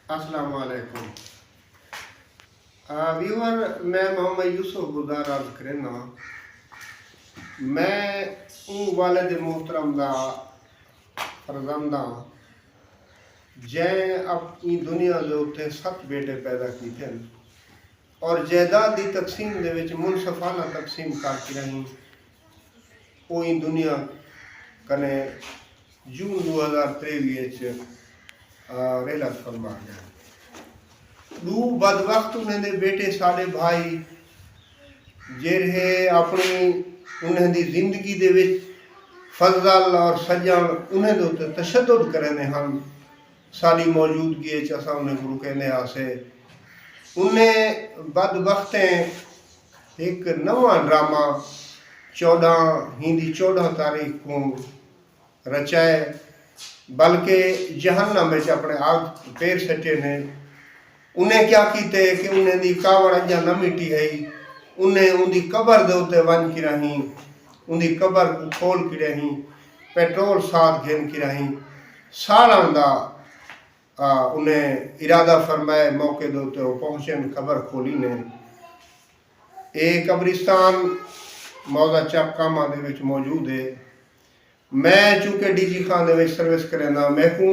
السلام علیکم ویور میں محمد یوسف گزار عرض کرنا میں والد محترم دا فرزندہ جن اپنی دنیا دے اتنے 7 بیٹے پیدا کیتے ہیں اور جائیداد دی تقسیم دے وچ منصفانہ تقسیم کر کے رہی وہی دنیا کنے جون 2023 رحلت فرما گیا دو بدبخت انہیں دے بیٹے سارے بھائی جرہے اپنی انہیں دی زندگی دے وچ فضل اور سجن انہیں دے تے تشدد کرنے ہم ساری موجودگی چسا انہیں گرو کہنے آسے انہیں بدبختیں ایک نواں ڈرامہ 14 تاریخ کو رچائے بلکہ جہنم میں اپنے آگ پیر سٹے نے انہیں کیا کیتے کہ انہیں دی کاوڑ اجا نہ مٹی ہے انہیں ان دی قبر دے ہوتے ون کی رہیں ان دی قبر کو کھول کی رہیں پیٹرول ساتھ گھن کی رہیں سالان دا انہیں ارادہ فرمائے موقع دے ہوتے وہ پہنچیں قبر کھولی نے ایک قبرستان موضع چاک کاما دے وچ موجود ہے میں چونکہ ڈی جی خان دے وچ سروس کرنا میں کو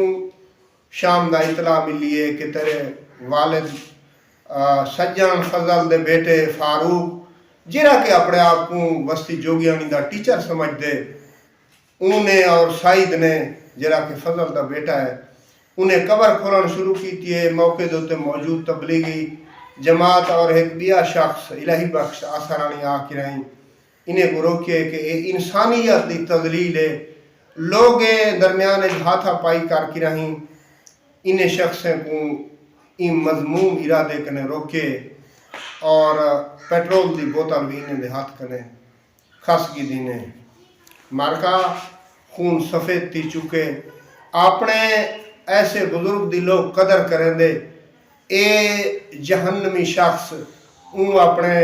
شام دا اطلاع ملی ہے کہ تیرے والد سجان فضل دے بیٹے فاروق جرا کہ اپنے آپ کو وسطی جوگیانی دا ٹیچر سمجھ دے انہیں اور سعید نے جرا کہ فضل دا بیٹا ہے انہیں قبر کھولن شروع کی ہے موقع دوتے موجود تبلیغی جماعت اور ایک بیا شخص الہی بخش آسرانی آ کے رہیں انہیں کو روکے کہ انسانیت دی تذلیل ہے لوگ درمیان ہاتھا پائی کر کے رہیں انہیں شخصیں کو این مضموم ارادے کنے روکے اور پیٹرول دی بوتل بھی انہیں دے ہاتھ کنے خس کی دینے مارکا خون سفید تھی چکے اپنے ایسے بزرگ دی لوگ قدر کریں دے اے جہنمی شخص ان اپنے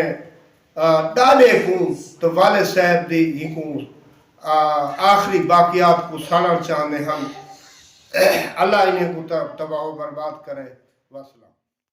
ڈالے کو تو والد صاحب دی ہی کو آخری باقیات کو سالن چاہنے ہم اللہ انہیں کو تباہ و برباد کرے وسلام